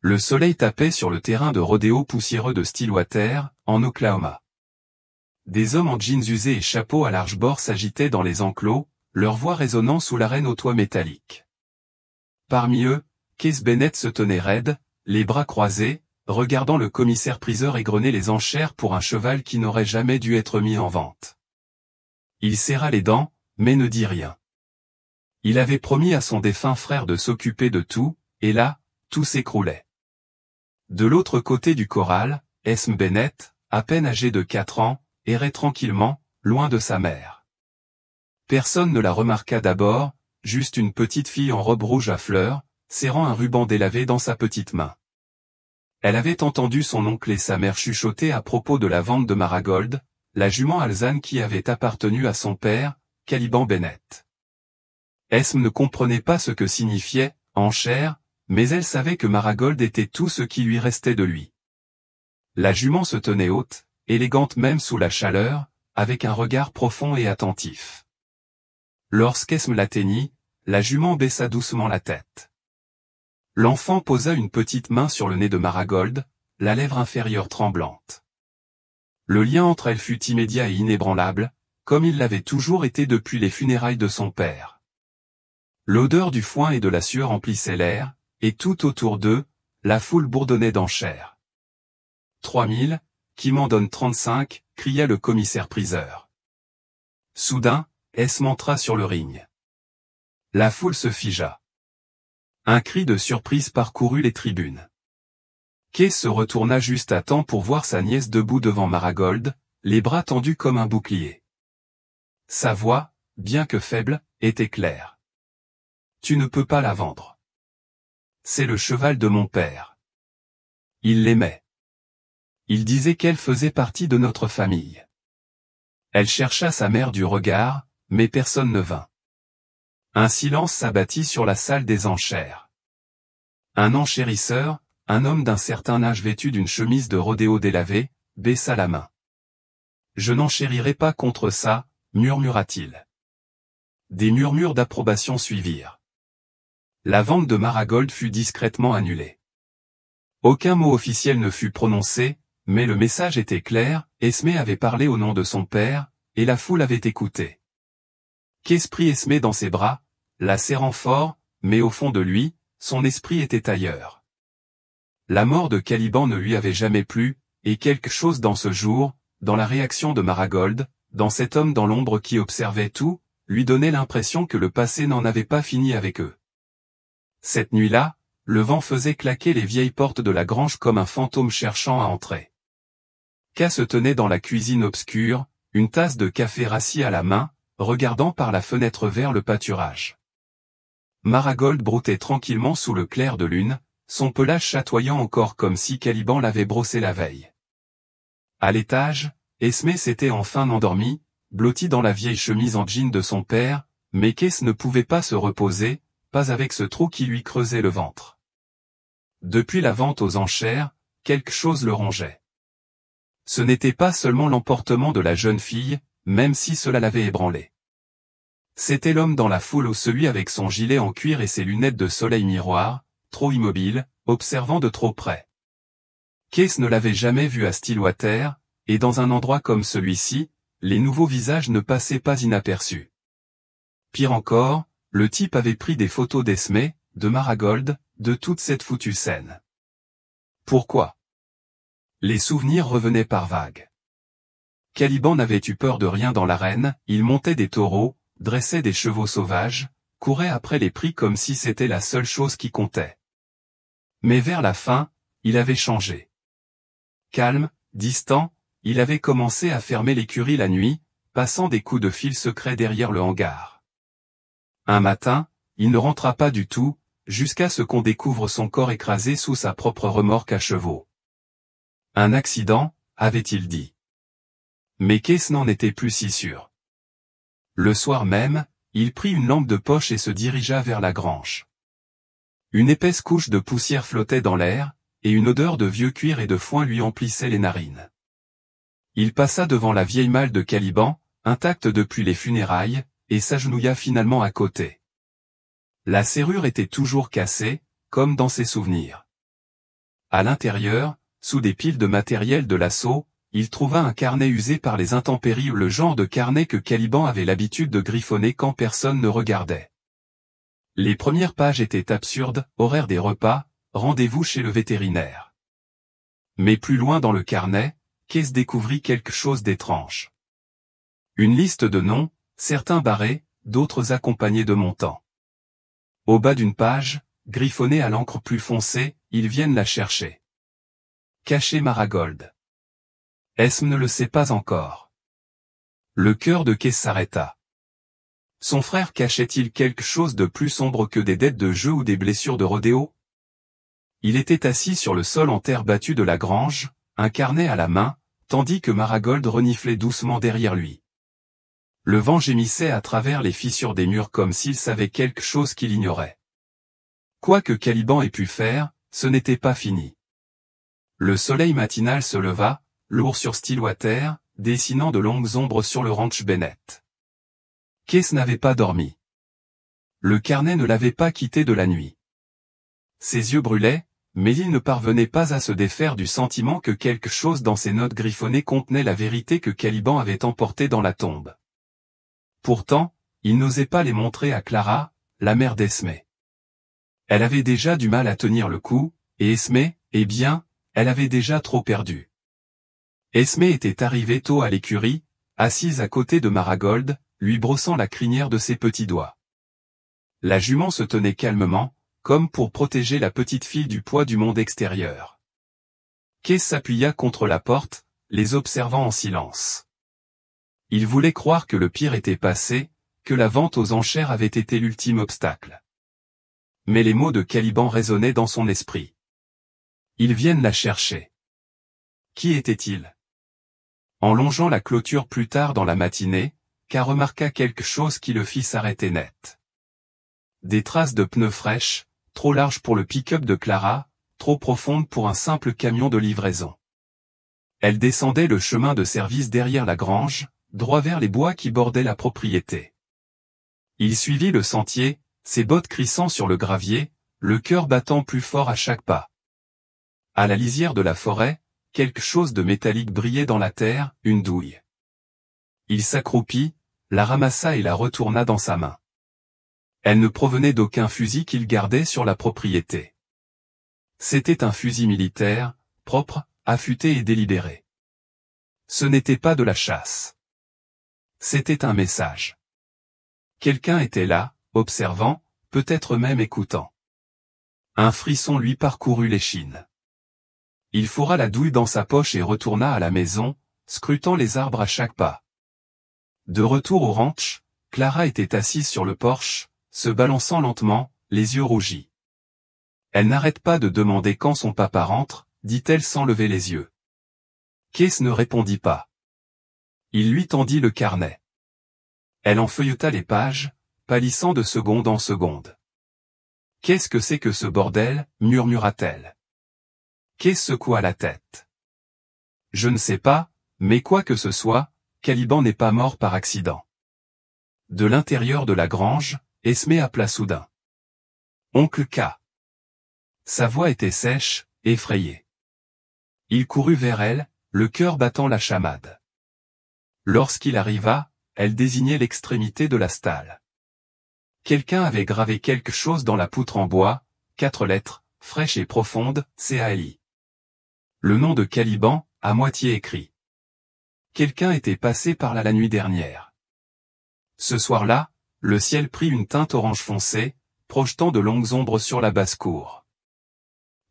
Le soleil tapait sur le terrain de rodéo poussiéreux de Stillwater, en Oklahoma. Des hommes en jeans usés et chapeaux à large bord s'agitaient dans les enclos, leur voix résonnant sous l'arène au toit métallique. Parmi eux, Case Bennett se tenait raide, les bras croisés, regardant le commissaire-priseur égrener les enchères pour un cheval qui n'aurait jamais dû être mis en vente. Il serra les dents, mais ne dit rien. Il avait promis à son défunt frère de s'occuper de tout, et là, tout s'écroulait. De l'autre côté du corral, Esme Bennett, à peine âgée de 4 ans, errait tranquillement, loin de sa mère. Personne ne la remarqua d'abord, juste une petite fille en robe rouge à fleurs, serrant un ruban délavé dans sa petite main. Elle avait entendu son oncle et sa mère chuchoter à propos de la vente de Marigold, la jument alezane qui avait appartenu à son père, Caliban Bennett. Esme ne comprenait pas ce que signifiait « enchère », mais elle savait que Marigold était tout ce qui lui restait de lui. La jument se tenait haute, élégante même sous la chaleur, avec un regard profond et attentif. Lorsqu'Esme l'atteignit, la jument baissa doucement la tête. L'enfant posa une petite main sur le nez de Marigold, la lèvre inférieure tremblante. Le lien entre elles fut immédiat et inébranlable, comme il l'avait toujours été depuis les funérailles de son père. L'odeur du foin et de la sueur emplissait l'air, et tout autour d'eux, la foule bourdonnait d'enchères. 3000, qui m'en donne 35, cria le commissaire-priseur. Soudain, Esme entra sur le ring. La foule se figea. Un cri de surprise parcourut les tribunes. Case se retourna juste à temps pour voir sa nièce debout devant Marigold, les bras tendus comme un bouclier. Sa voix, bien que faible, était claire. « Tu ne peux pas la vendre. C'est le cheval de mon père. Il l'aimait. Il disait qu'elle faisait partie de notre famille. » Elle chercha sa mère du regard, mais personne ne vint. Un silence s'abattit sur la salle des enchères. Un enchérisseur, un homme d'un certain âge vêtu d'une chemise de rodéo délavée, baissa la main. « Je n'enchérirai pas contre ça, » murmura-t-il. Des murmures d'approbation suivirent. La vente de Marigold fut discrètement annulée. Aucun mot officiel ne fut prononcé, mais le message était clair, Esme avait parlé au nom de son père, et la foule avait écouté. Case prit Esme dans ses bras, la serrant fort, mais au fond de lui, son esprit était ailleurs. La mort de Caliban ne lui avait jamais plu, et quelque chose dans ce jour, dans la réaction de Marigold, dans cet homme dans l'ombre qui observait tout, lui donnait l'impression que le passé n'en avait pas fini avec eux. Cette nuit-là, le vent faisait claquer les vieilles portes de la grange comme un fantôme cherchant à entrer. K se tenait dans la cuisine obscure, une tasse de café rassis à la main, regardant par la fenêtre vers le pâturage. Marigold broutait tranquillement sous le clair de lune, son pelage chatoyant encore comme si Caliban l'avait brossé la veille. À l'étage, Esme s'était enfin endormie, blottie dans la vieille chemise en jean de son père, mais Case ne pouvait pas se reposer, pas avec ce trou qui lui creusait le ventre. Depuis la vente aux enchères, quelque chose le rongeait. Ce n'était pas seulement l'emportement de la jeune fille, même si cela l'avait ébranlé. C'était l'homme dans la foule ou celui avec son gilet en cuir et ses lunettes de soleil miroir, trop immobile, observant de trop près. Case ne l'avait jamais vu à Stillwater, et dans un endroit comme celui-ci, les nouveaux visages ne passaient pas inaperçus. Pire encore, le type avait pris des photos d'Esme, de Marigold, de toute cette foutue scène. Pourquoi? Les souvenirs revenaient par vagues. Caliban n'avait eu peur de rien dans l'arène, il montait des taureaux, dressait des chevaux sauvages, courait après les prix comme si c'était la seule chose qui comptait. Mais vers la fin, il avait changé. Calme, distant, il avait commencé à fermer l'écurie la nuit, passant des coups de fil secrets derrière le hangar. Un matin, il ne rentra pas du tout, jusqu'à ce qu'on découvre son corps écrasé sous sa propre remorque à chevaux. Un accident, avait-il dit. Mais Case n'en était plus si sûr. Le soir même, il prit une lampe de poche et se dirigea vers la grange. Une épaisse couche de poussière flottait dans l'air, et une odeur de vieux cuir et de foin lui emplissait les narines. Il passa devant la vieille malle de Caliban, intacte depuis les funérailles, et s'agenouilla finalement à côté. La serrure était toujours cassée, comme dans ses souvenirs. À l'intérieur, sous des piles de matériel de l'assaut, il trouva un carnet usé par les intempéries, le genre de carnet que Caliban avait l'habitude de griffonner quand personne ne regardait. Les premières pages étaient absurdes, horaire des repas, rendez-vous chez le vétérinaire. Mais plus loin dans le carnet, Case découvrit quelque chose d'étrange. Une liste de noms, certains barrés, d'autres accompagnés de montants. Au bas d'une page, griffonnée à l'encre plus foncée, ils viennent la chercher. Caché Marigold. Esme ne le sait pas encore. Le cœur de Case s'arrêta. Son frère cachait-il quelque chose de plus sombre que des dettes de jeu ou des blessures de rodéo? Il était assis sur le sol en terre battue de la grange, un carnet à la main, tandis que Marigold reniflait doucement derrière lui. Le vent gémissait à travers les fissures des murs comme s'il savait quelque chose qu'il ignorait. Quoi que Caliban ait pu faire, ce n'était pas fini. Le soleil matinal se leva, lourd sur Stillwater, dessinant de longues ombres sur le ranch Bennett. Case n'avait pas dormi. Le carnet ne l'avait pas quitté de la nuit. Ses yeux brûlaient, mais il ne parvenait pas à se défaire du sentiment que quelque chose dans ses notes griffonnées contenait la vérité que Caliban avait emportée dans la tombe. Pourtant, il n'osait pas les montrer à Clara, la mère d'Esme. Elle avait déjà du mal à tenir le coup, et Esme, eh bien, elle avait déjà trop perdu. Esme était arrivée tôt à l'écurie, assise à côté de Marigold, lui brossant la crinière de ses petits doigts. La jument se tenait calmement, comme pour protéger la petite fille du poids du monde extérieur. Case s'appuya contre la porte, les observant en silence. Il voulait croire que le pire était passé, que la vente aux enchères avait été l'ultime obstacle. Mais les mots de Caliban résonnaient dans son esprit. Ils viennent la chercher. Qui était-il? En longeant la clôture plus tard dans la matinée, K remarqua quelque chose qui le fit s'arrêter net. Des traces de pneus fraîches, trop larges pour le pick-up de Clara, trop profondes pour un simple camion de livraison. Elle descendait le chemin de service derrière la grange, droit vers les bois qui bordaient la propriété. Il suivit le sentier, ses bottes crissant sur le gravier, le cœur battant plus fort à chaque pas. À la lisière de la forêt, quelque chose de métallique brillait dans la terre, une douille. Il s'accroupit, la ramassa et la retourna dans sa main. Elle ne provenait d'aucun fusil qu'il gardait sur la propriété. C'était un fusil militaire, propre, affûté et délibéré. Ce n'était pas de la chasse. C'était un message. Quelqu'un était là, observant, peut-être même écoutant. Un frisson lui parcourut l'échine. Il fourra la douille dans sa poche et retourna à la maison, scrutant les arbres à chaque pas. De retour au ranch, Clara était assise sur le porche, se balançant lentement, les yeux rougis. Elle n'arrête pas de demander quand son papa rentre, dit-elle sans lever les yeux. Case ne répondit pas. Il lui tendit le carnet. Elle en feuilleta les pages, pâlissant de seconde en seconde. « Qu'est-ce que c'est que ce bordel » murmura-t-elle. Case secoua la tête. « Je ne sais pas, mais quoi que ce soit, Caliban n'est pas mort par accident. » De l'intérieur de la grange, Esme appela soudain. « Oncle K. » Sa voix était sèche, effrayée. Il courut vers elle, le cœur battant la chamade. Lorsqu'il arriva, elle désignait l'extrémité de la stalle. Quelqu'un avait gravé quelque chose dans la poutre en bois, 4 lettres, fraîches et profondes, CALI. Le nom de Caliban, à moitié écrit. Quelqu'un était passé par là la nuit dernière. Ce soir-là, le ciel prit une teinte orange foncé, projetant de longues ombres sur la basse-cour.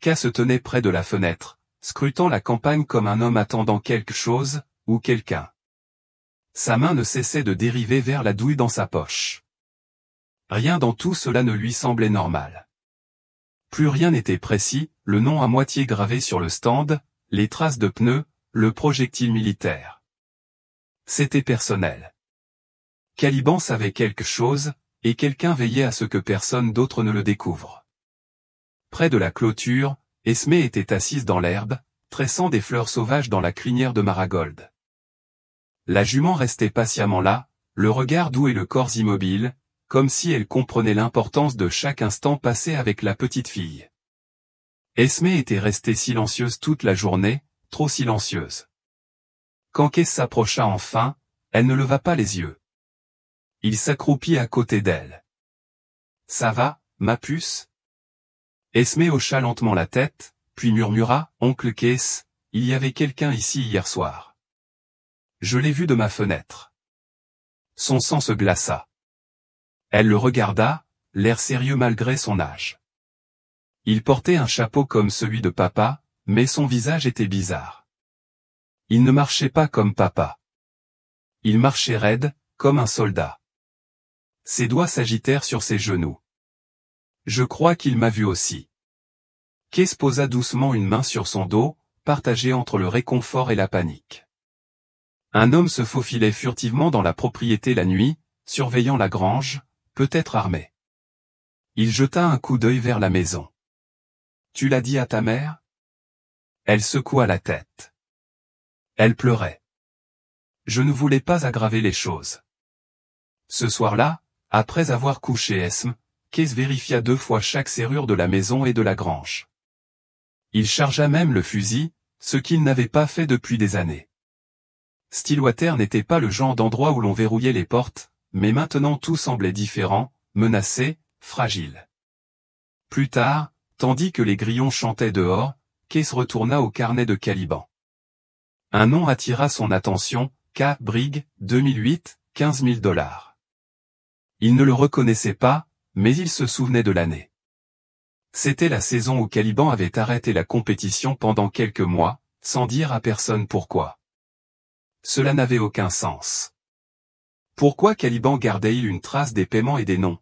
K se tenait près de la fenêtre, scrutant la campagne comme un homme attendant quelque chose, ou quelqu'un. Sa main ne cessait de dériver vers la douille dans sa poche. Rien dans tout cela ne lui semblait normal. Plus rien n'était précis, le nom à moitié gravé sur le stand, les traces de pneus, le projectile militaire. C'était personnel. Caliban savait quelque chose, et quelqu'un veillait à ce que personne d'autre ne le découvre. Près de la clôture, Esme était assise dans l'herbe, tressant des fleurs sauvages dans la crinière de Marigold. La jument restait patiemment là, le regard doux et le corps immobile, comme si elle comprenait l'importance de chaque instant passé avec la petite fille. Esmé était restée silencieuse toute la journée, trop silencieuse. Quand Kees s'approcha enfin, elle ne leva pas les yeux. Il s'accroupit à côté d'elle. « Ça va, ma puce ?» Esmé hocha lentement la tête, puis murmura, « Oncle Kees, il y avait quelqu'un ici hier soir. Je l'ai vu de ma fenêtre. » Son sang se glaça. Elle le regarda, l'air sérieux malgré son âge. Il portait un chapeau comme celui de papa, mais son visage était bizarre. Il ne marchait pas comme papa. Il marchait raide, comme un soldat. Ses doigts s'agitèrent sur ses genoux. Je crois qu'il m'a vu aussi. Kees posa doucement une main sur son dos, partagé entre le réconfort et la panique. Un homme se faufilait furtivement dans la propriété la nuit, surveillant la grange, peut-être armé. Il jeta un coup d'œil vers la maison. « Tu l'as dit à ta mère ?» Elle secoua la tête. Elle pleurait. Je ne voulais pas aggraver les choses. Ce soir-là, après avoir couché Esme, Kees vérifia 2 fois chaque serrure de la maison et de la grange. Il chargea même le fusil, ce qu'il n'avait pas fait depuis des années. Stillwater n'était pas le genre d'endroit où l'on verrouillait les portes, mais maintenant tout semblait différent, menacé, fragile. Plus tard, tandis que les grillons chantaient dehors, Kees retourna au carnet de Caliban. Un nom attira son attention, K. Brigg, 2008, $15 000. Il ne le reconnaissait pas, mais il se souvenait de l'année. C'était la saison où Caliban avait arrêté la compétition pendant quelques mois, sans dire à personne pourquoi. Cela n'avait aucun sens. Pourquoi Caliban gardait-il une trace des paiements et des noms?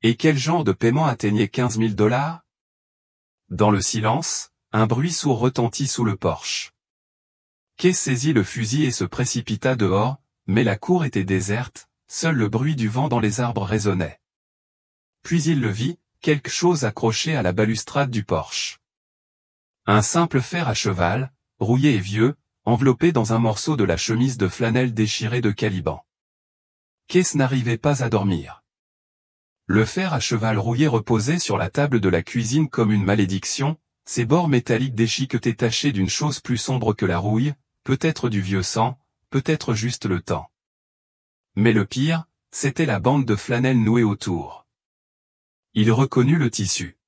Et quel genre de paiement atteignait $15 000? Dans le silence, un bruit sourd retentit sous le porche. Kees saisit le fusil et se précipita dehors, mais la cour était déserte, seul le bruit du vent dans les arbres résonnait. Puis il le vit, quelque chose accroché à la balustrade du porche. Un simple fer à cheval, rouillé et vieux, enveloppé dans un morceau de la chemise de flanelle déchirée de Caliban. Kees n'arrivait pas à dormir. Le fer à cheval rouillé reposait sur la table de la cuisine comme une malédiction, ses bords métalliques déchiquetés tachés d'une chose plus sombre que la rouille, peut-être du vieux sang, peut-être juste le temps. Mais le pire, c'était la bande de flanelle nouée autour. Il reconnut le tissu.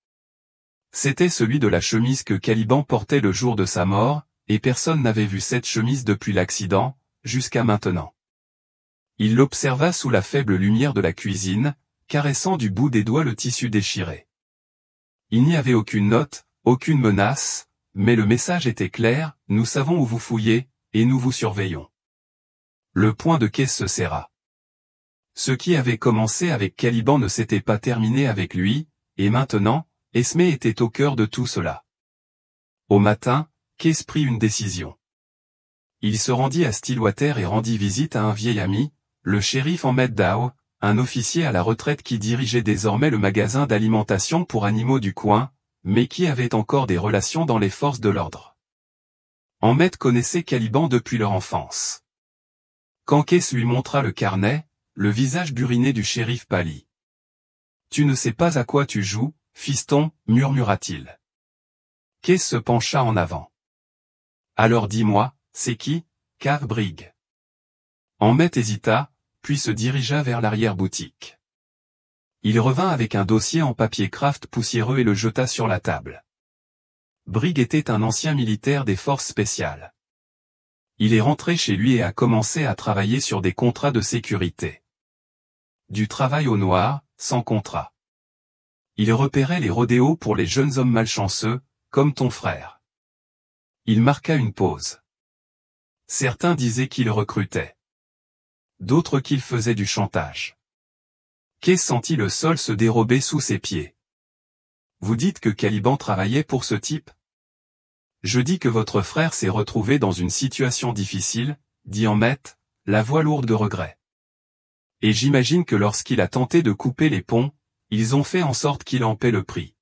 C'était celui de la chemise que Caliban portait le jour de sa mort, et personne n'avait vu cette chemise depuis l'accident, jusqu'à maintenant. Il l'observa sous la faible lumière de la cuisine, caressant du bout des doigts le tissu déchiré. Il n'y avait aucune note, aucune menace, mais le message était clair, « Nous savons où vous fouillez, et nous vous surveillons. » Le poing de Kees se serra. Ce qui avait commencé avec Caliban ne s'était pas terminé avec lui, et maintenant, Esme était au cœur de tout cela. Au matin, Kees prit une décision. Il se rendit à Stillwater et rendit visite à un vieil ami, le shérif Ahmed Dow, un officier à la retraite qui dirigeait désormais le magasin d'alimentation pour animaux du coin, mais qui avait encore des relations dans les forces de l'ordre. Ahmed connaissait Caliban depuis leur enfance. Quand Kees lui montra le carnet, le visage buriné du shérif pâlit. « Tu ne sais pas à quoi tu joues, fiston, murmura-t-il. Kees se pencha en avant. « Alors dis-moi, c'est qui, K. Brigg ?» Ahmed hésita, puis se dirigea vers l'arrière-boutique. Il revint avec un dossier en papier craft poussiéreux et le jeta sur la table. Brigg était un ancien militaire des forces spéciales. Il est rentré chez lui et a commencé à travailler sur des contrats de sécurité. Du travail au noir, sans contrat. Il repérait les rodéos pour les jeunes hommes malchanceux, comme ton frère. Il marqua une pause. Certains disaient qu'il recrutait. D'autres qu'il faisait du chantage. Kees sentit le sol se dérober sous ses pieds. Vous dites que Caliban travaillait pour ce type? Je dis que votre frère s'est retrouvé dans une situation difficile, dit Ahmed, la voix lourde de regret. Et j'imagine que lorsqu'il a tenté de couper les ponts, ils ont fait en sorte qu'il en paie le prix.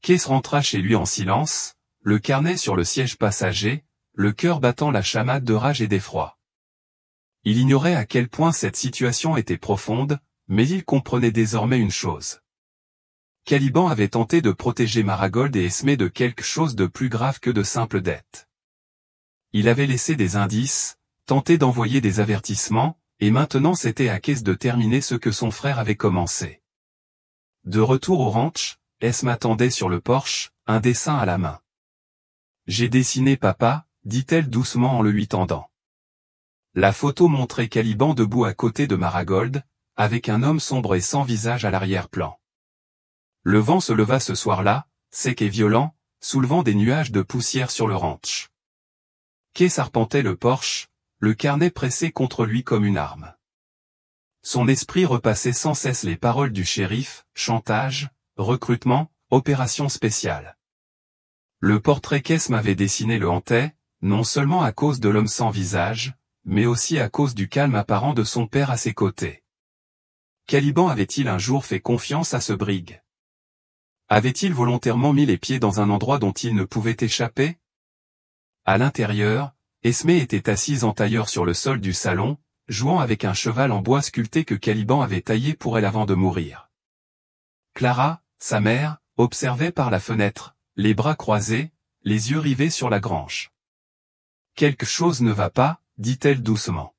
Kees rentra chez lui en silence, le carnet sur le siège passager, le cœur battant la chamade de rage et d'effroi. Il ignorait à quel point cette situation était profonde, mais il comprenait désormais une chose. Caliban avait tenté de protéger Maragold et Esmé de quelque chose de plus grave que de simples dettes. Il avait laissé des indices, tenté d'envoyer des avertissements, et maintenant c'était à Case de terminer ce que son frère avait commencé. De retour au ranch, Esme attendait sur le porche, un dessin à la main. « J'ai dessiné papa », dit-elle doucement en le lui tendant. La photo montrait Caliban debout à côté de Maragold, avec un homme sombre et sans visage à l'arrière-plan. Le vent se leva ce soir-là, sec et violent, soulevant des nuages de poussière sur le ranch. Case arpentait le porche, le carnet pressé contre lui comme une arme. Son esprit repassait sans cesse les paroles du shérif, chantage, recrutement, opération spéciale. Le portrait qu'Esme avait dessiné le hantait, non seulement à cause de l'homme sans visage, mais aussi à cause du calme apparent de son père à ses côtés. Caliban avait-il un jour fait confiance à ce brigue? Avait-il volontairement mis les pieds dans un endroit dont il ne pouvait échapper? À l'intérieur, Esmé était assise en tailleur sur le sol du salon, jouant avec un cheval en bois sculpté que Caliban avait taillé pour elle avant de mourir. Clara, sa mère, observait par la fenêtre, les bras croisés, les yeux rivés sur la grange. « Quelque chose ne va pas, dit-elle doucement.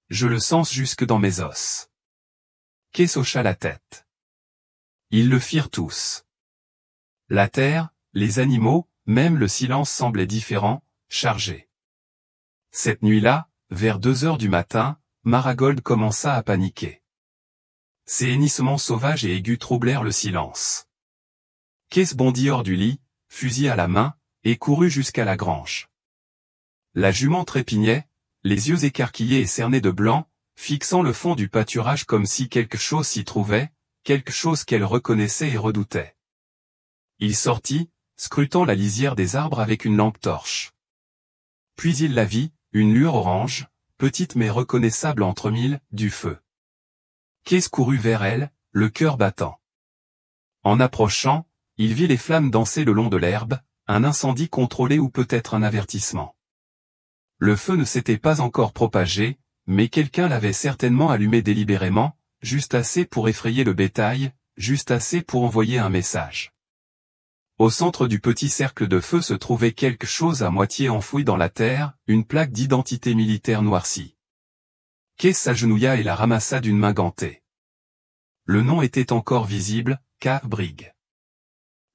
Je le sens jusque dans mes os. » Case hocha la tête. Ils le firent tous. La terre, les animaux, même le silence semblait différent, chargé. Cette nuit-là, vers 2 heures du matin, Maragold commença à paniquer. Ses hennissements sauvages et aigus troublèrent le silence. Case bondit hors du lit, fusil à la main, et courut jusqu'à la grange. La jument trépignait, les yeux écarquillés et cernés de blanc, fixant le fond du pâturage comme si quelque chose s'y trouvait, quelque chose qu'elle reconnaissait et redoutait. Il sortit, scrutant la lisière des arbres avec une lampe torche. Puis il la vit, une lueur orange, petite mais reconnaissable entre mille, du feu. Case courut vers elle, le cœur battant. En approchant, il vit les flammes danser le long de l'herbe, un incendie contrôlé ou peut-être un avertissement. Le feu ne s'était pas encore propagé, mais quelqu'un l'avait certainement allumé délibérément, juste assez pour effrayer le bétail, juste assez pour envoyer un message. Au centre du petit cercle de feu se trouvait quelque chose à moitié enfoui dans la terre, une plaque d'identité militaire noircie. Case s'agenouilla et la ramassa d'une main gantée. Le nom était encore visible, K. Brigg.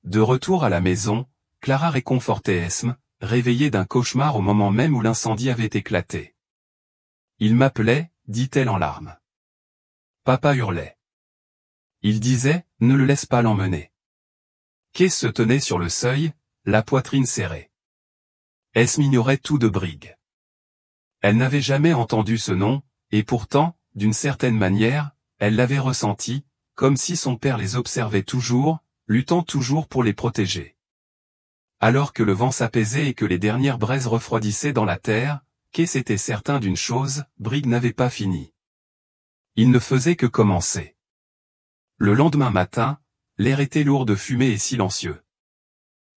De retour à la maison, Clara réconfortait Esme, réveillée d'un cauchemar au moment même où l'incendie avait éclaté. « Il m'appelait », dit-elle en larmes. Papa hurlait. Il disait, « Ne le laisse pas l'emmener. » Case se tenait sur le seuil, la poitrine serrée. Esme ignorait tout de Brigg. Elle n'avait jamais entendu ce nom, et pourtant, d'une certaine manière, elle l'avait ressenti, comme si son père les observait toujours, luttant toujours pour les protéger. Alors que le vent s'apaisait et que les dernières braises refroidissaient dans la terre, Case était certain d'une chose, Brigg n'avait pas fini. Il ne faisait que commencer. Le lendemain matin, l'air était lourd de fumée et silencieux.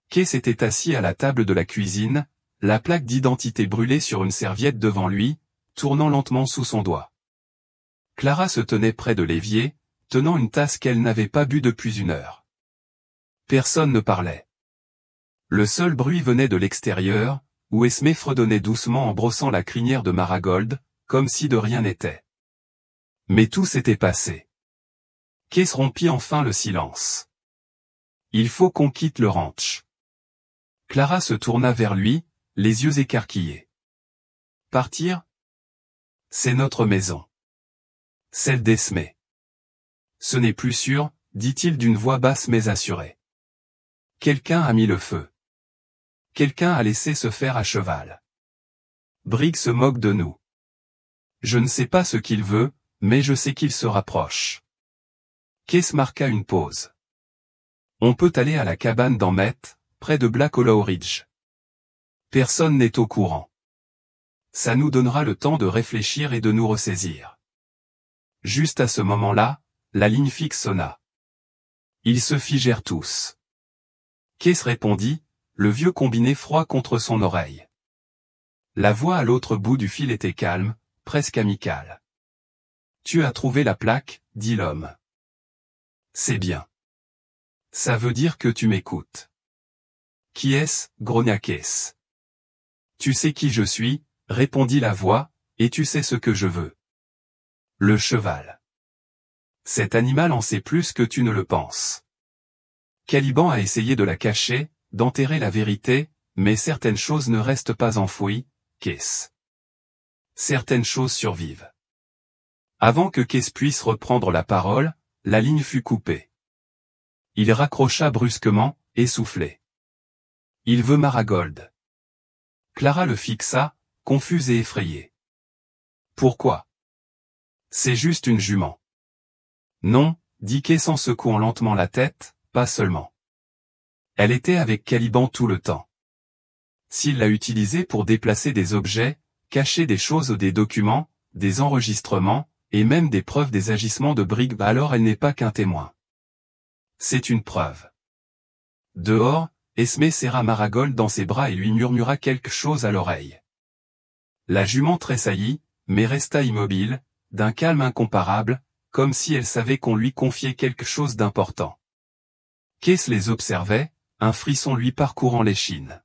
Case était assis à la table de la cuisine, la plaque d'identité brûlée sur une serviette devant lui, tournant lentement sous son doigt. Clara se tenait près de l'évier, tenant une tasse qu'elle n'avait pas bu depuis 1 heure. Personne ne parlait. Le seul bruit venait de l'extérieur, où Esmé fredonnait doucement en brossant la crinière de Maragold, comme si de rien n'était. Mais tout s'était passé. Case rompit enfin le silence. « Il faut qu'on quitte le ranch. » Clara se tourna vers lui, les yeux écarquillés. « Partir ? C'est notre maison. Celle d'Esmé. »« Ce n'est plus sûr, » dit-il d'une voix basse mais assurée. « Quelqu'un a mis le feu. Quelqu'un a laissé se faire à cheval. Brigg se moque de nous. Je ne sais pas ce qu'il veut, mais je sais qu'il se rapproche. » Case marqua une pause. « On peut aller à la cabane d'Emmett, près de Black Hollow Ridge. Personne n'est au courant. Ça nous donnera le temps de réfléchir et de nous ressaisir. » Juste à ce moment-là, la ligne fixe sonna. Ils se figèrent tous. Case répondit, le vieux combiné froid contre son oreille. La voix à l'autre bout du fil était calme, presque amicale. « Tu as trouvé la plaque, dit l'homme. C'est bien. Ça veut dire que tu m'écoutes. Qui est-ce, grogna Kess. Tu sais qui je suis, répondit la voix, et tu sais ce que je veux. Le cheval. Cet animal en sait plus que tu ne le penses. Caliban a essayé de la cacher, d'enterrer la vérité, mais certaines choses ne restent pas enfouies, Kess. Certaines choses survivent. Avant que Kess puisse reprendre la parole, la ligne fut coupée. Il raccrocha brusquement, essoufflé. Il veut Marigold. Clara le fixa, confuse et effrayée. Pourquoi? C'est juste une jument. Non, dit Kess en secouant lentement la tête, pas seulement. Elle était avec Caliban tout le temps. S'il l'a utilisée pour déplacer des objets, cacher des choses ou des documents, des enregistrements, et même des preuves des agissements de Briggs, alors elle n'est pas qu'un témoin. C'est une preuve. Dehors, Esmé serra Marigold dans ses bras et lui murmura quelque chose à l'oreille. La jument tressaillit, mais resta immobile, d'un calme incomparable, comme si elle savait qu'on lui confiait quelque chose d'important. Kess les observait, un frisson lui parcourant l'échine.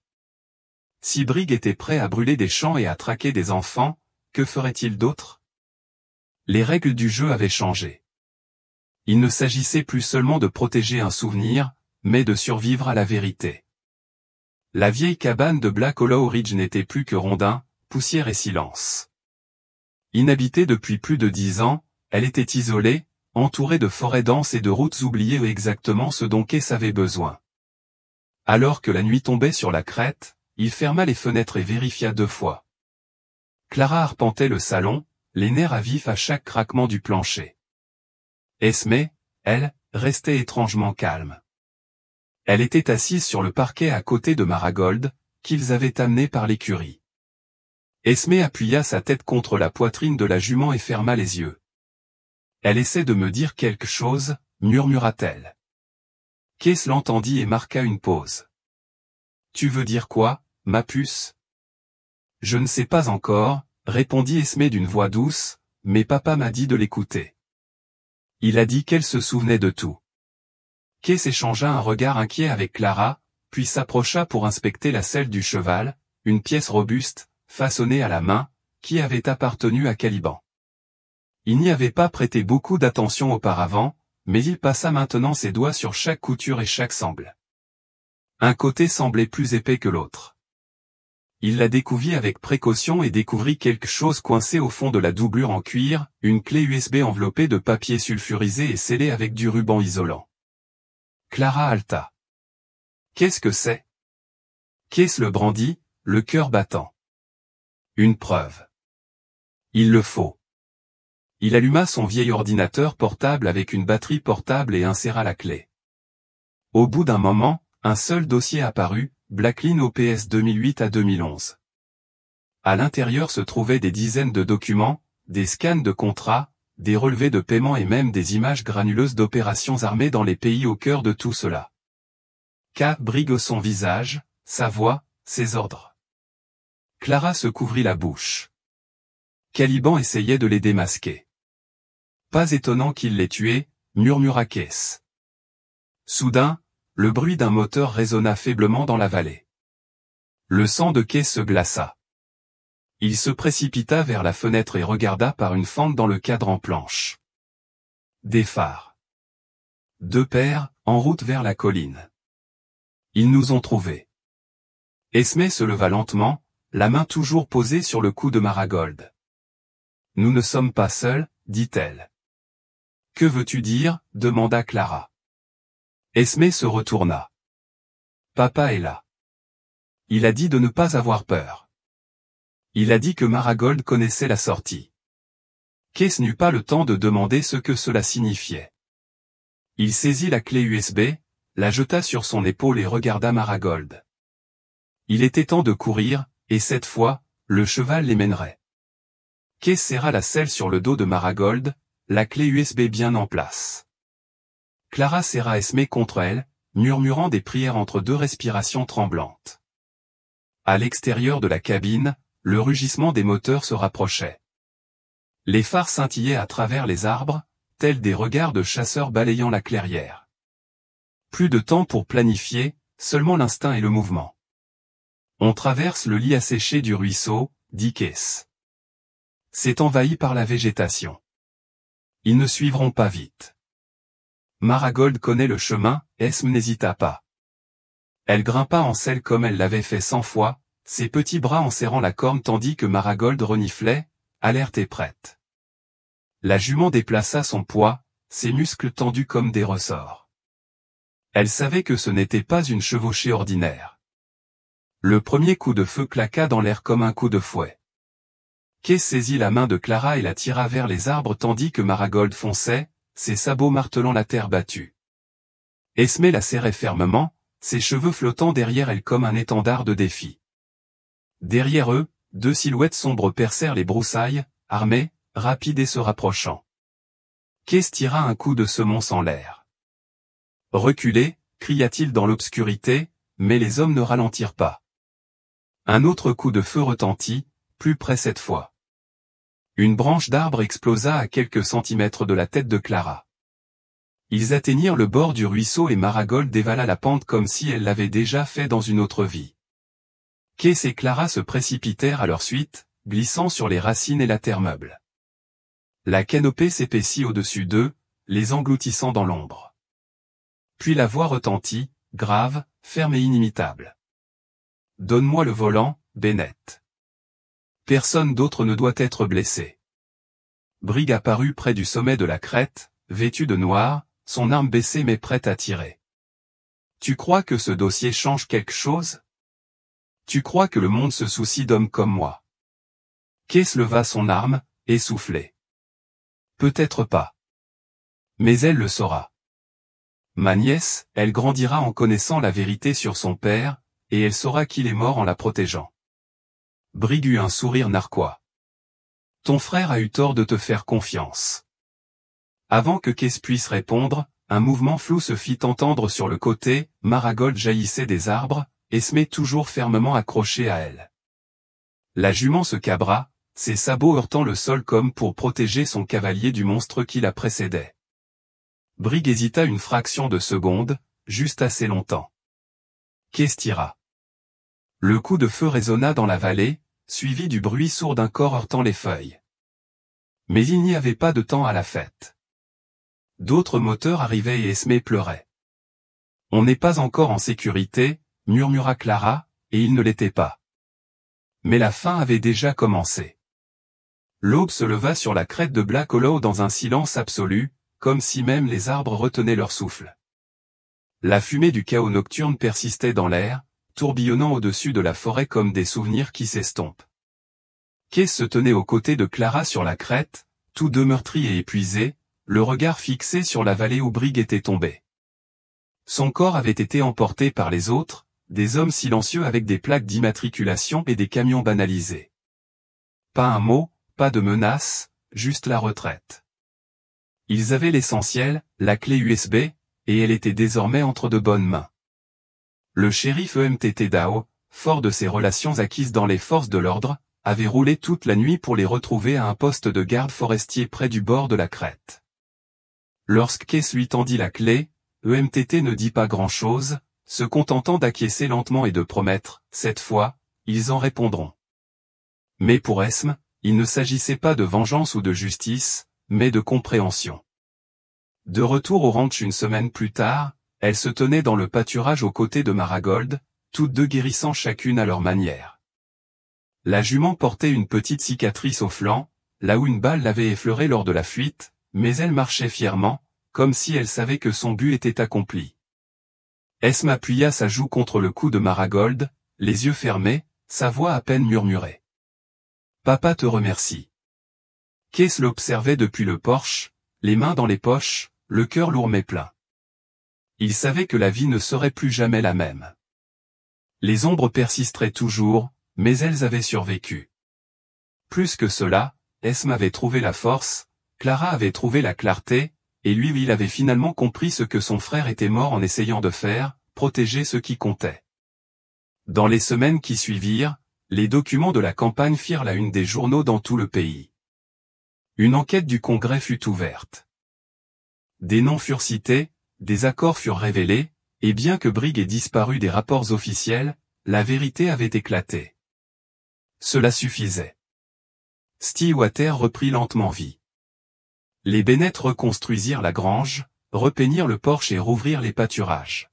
Si Briggs était prêt à brûler des champs et à traquer des enfants, que ferait-il d'autre? Les règles du jeu avaient changé. Il ne s'agissait plus seulement de protéger un souvenir, mais de survivre à la vérité. La vieille cabane de Black Hollow Ridge n'était plus que rondins, poussière et silence. Inhabitée depuis plus de 10 ans, elle était isolée, entourée de forêts denses et de routes oubliées exactement ce dont Kess avait besoin. Alors que la nuit tombait sur la crête, il ferma les fenêtres et vérifia 2 fois. Clara arpentait le salon, les nerfs à vif à chaque craquement du plancher. Esmé, elle, restait étrangement calme. Elle était assise sur le parquet à côté de Marigold, qu'ils avaient amené par l'écurie. Esmé appuya sa tête contre la poitrine de la jument et ferma les yeux. Elle essaie de me dire quelque chose, murmura-t-elle. Kess l'entendit et marqua une pause. Tu veux dire quoi, ma puce? Je ne sais pas encore, répondit Esmé d'une voix douce, mais papa m'a dit de l'écouter. Il a dit qu'elle se souvenait de tout. Kess échangea un regard inquiet avec Clara, puis s'approcha pour inspecter la selle du cheval, une pièce robuste, façonnée à la main, qui avait appartenu à Caliban. Il n'y avait pas prêté beaucoup d'attention auparavant, mais il passa maintenant ses doigts sur chaque couture et chaque sangle. Un côté semblait plus épais que l'autre. Il la découvrit avec précaution et découvrit quelque chose coincé au fond de la doublure en cuir, une clé USB enveloppée de papier sulfurisé et scellée avec du ruban isolant. Clara halta. Qu'est-ce que c'est? Kess le brandit, le cœur battant. Une preuve. Il le faut. Il alluma son vieil ordinateur portable avec une batterie portable et inséra la clé. Au bout d'un moment, un seul dossier apparut, Blacklin OPS 2008 à 2011. À l'intérieur se trouvaient des dizaines de documents, des scans de contrats, des relevés de paiement et même des images granuleuses d'opérations armées dans les pays au cœur de tout cela. K. Briggs son visage, sa voix, ses ordres. Clara se couvrit la bouche. Caliban essayait de les démasquer. Pas étonnant qu'il l'ait tué, murmura Kess. Soudain, le bruit d'un moteur résonna faiblement dans la vallée. Le sang de Kess se glaça. Il se précipita vers la fenêtre et regarda par une fente dans le cadre en planche. Des phares. 2 paires, en route vers la colline. Ils nous ont trouvés. Esmé se leva lentement, la main toujours posée sur le cou de Marigold. Nous ne sommes pas seuls, dit-elle. Que veux-tu dire? Demanda Clara. Esmé se retourna. Papa est là. Il a dit de ne pas avoir peur. Il a dit que Marigold connaissait la sortie. Kess n'eut pas le temps de demander ce que cela signifiait. Il saisit la clé USB, la jeta sur son épaule et regarda Marigold. Il était temps de courir, et cette fois, le cheval les mènerait. Kess serra la selle sur le dos de Marigold, la clé USB bien en place. Clara serra Esmé contre elle, murmurant des prières entre 2 respirations tremblantes. À l'extérieur de la cabine, le rugissement des moteurs se rapprochait. Les phares scintillaient à travers les arbres, tels des regards de chasseurs balayant la clairière. Plus de temps pour planifier, seulement l'instinct et le mouvement. On traverse le lit asséché du ruisseau, dit Kess. C'est envahi par la végétation. Ils ne suivront pas vite. Marigold connaît le chemin, Esme n'hésita pas. Elle grimpa en selle comme elle l'avait fait 100 fois, ses petits bras en serrant la corne tandis que Marigold reniflait, alerte et prête. La jument déplaça son poids, ses muscles tendus comme des ressorts. Elle savait que ce n'était pas une chevauchée ordinaire. Le premier coup de feu claqua dans l'air comme un coup de fouet. Kay saisit la main de Clara et la tira vers les arbres tandis que Marigold fonçait, ses sabots martelant la terre battue. Esme la serrait fermement, ses cheveux flottant derrière elle comme un étendard de défi. Derrière eux, deux silhouettes sombres percèrent les broussailles, armées, rapides et se rapprochant. Kay tira un coup de semonce en l'air. Reculez, cria-t-il dans l'obscurité, mais les hommes ne ralentirent pas. Un autre coup de feu retentit, plus près cette fois. Une branche d'arbre explosa à quelques centimètres de la tête de Clara. Ils atteignirent le bord du ruisseau et Marigold dévala la pente comme si elle l'avait déjà fait dans une autre vie. Kay et Clara se précipitèrent à leur suite, glissant sur les racines et la terre meuble. La canopée s'épaissit au-dessus d'eux, les engloutissant dans l'ombre. Puis la voix retentit, grave, ferme et inimitable. « Donne-moi le volant, Bennett. Personne d'autre ne doit être blessé. » Brigg apparut près du sommet de la crête, vêtu de noir, son arme baissée mais prête à tirer. « Tu crois que ce dossier change quelque chose? Tu crois que le monde se soucie d'hommes comme moi? » Kay leva son arme, essoufflé. « Peut-être pas. Mais elle le saura. Ma nièce, elle grandira en connaissant la vérité sur son père, et elle saura qu'il est mort en la protégeant. » Brigg eut un sourire narquois. « Ton frère a eu tort de te faire confiance. » Avant que Kay puisse répondre, un mouvement flou se fit entendre sur le côté, Marigold jaillissait des arbres, Esme toujours fermement accrochée à elle. La jument se cabra, ses sabots heurtant le sol comme pour protéger son cavalier du monstre qui la précédait. Brigg hésita une fraction de seconde, juste assez longtemps. Kay tira. Le coup de feu résonna dans la vallée, suivi du bruit sourd d'un corps heurtant les feuilles. Mais il n'y avait pas de temps à la fête. D'autres moteurs arrivaient et Esme pleurait. « On n'est pas encore en sécurité, » murmura Clara, et il ne l'était pas. Mais la fin avait déjà commencé. L'aube se leva sur la crête de Black Hollow dans un silence absolu, comme si même les arbres retenaient leur souffle. La fumée du chaos nocturne persistait dans l'air, tourbillonnant au-dessus de la forêt comme des souvenirs qui s'estompent. Kay se tenait aux côtés de Clara sur la crête, tous deux meurtris et épuisés, le regard fixé sur la vallée où Brigg était tombé. Son corps avait été emporté par les autres, des hommes silencieux avec des plaques d'immatriculation et des camions banalisés. Pas un mot, pas de menace, juste la retraite. Ils avaient l'essentiel, la clé USB, et elle était désormais entre de bonnes mains. Le shérif EMTT Dao, fort de ses relations acquises dans les forces de l'ordre, avait roulé toute la nuit pour les retrouver à un poste de garde forestier près du bord de la crête. Lorsque Kay lui tendit la clé, EMTT ne dit pas grand-chose, se contentant d'acquiescer lentement et de promettre, cette fois, ils en répondront. Mais pour Esme, il ne s'agissait pas de vengeance ou de justice, mais de compréhension. De retour au ranch une semaine plus tard, elle se tenait dans le pâturage aux côtés de Marigold, toutes deux guérissant chacune à leur manière. La jument portait une petite cicatrice au flanc, là où une balle l'avait effleurée lors de la fuite, mais elle marchait fièrement, comme si elle savait que son but était accompli. Esme appuya sa joue contre le cou de Marigold, les yeux fermés, sa voix à peine murmurée. « Papa te remercie. » Kay l'observait depuis le porche, les mains dans les poches, le cœur lourd mais plein. Il savait que la vie ne serait plus jamais la même. Les ombres persisteraient toujours, mais elles avaient survécu. Plus que cela, Esme avait trouvé la force, Clara avait trouvé la clarté, et lui il avait finalement compris ce que son frère était mort en essayant de faire, protéger ce qui comptait. Dans les semaines qui suivirent, les documents de la campagne firent la une des journaux dans tout le pays. Une enquête du Congrès fut ouverte. Des noms furent cités, des accords furent révélés, Et bien que Brigg ait disparu des rapports officiels, la vérité avait éclaté. Cela suffisait. Stillwater reprit lentement vie. Les Bennett reconstruisirent la grange, repeignirent le porche et rouvrirent les pâturages.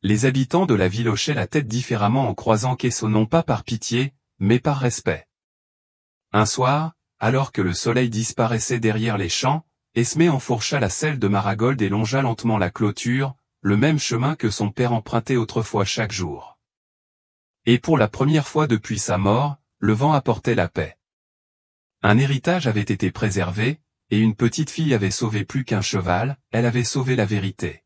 Les habitants de la ville hochaient la tête différemment en croisant Queso non pas par pitié, mais par respect. Un soir, alors que le soleil disparaissait derrière les champs, Esmé enfourcha la selle de Marigold et longea lentement la clôture, le même chemin que son père empruntait autrefois chaque jour. Et pour la première fois depuis sa mort, le vent apportait la paix. Un héritage avait été préservé, et une petite fille avait sauvé plus qu'un cheval, elle avait sauvé la vérité.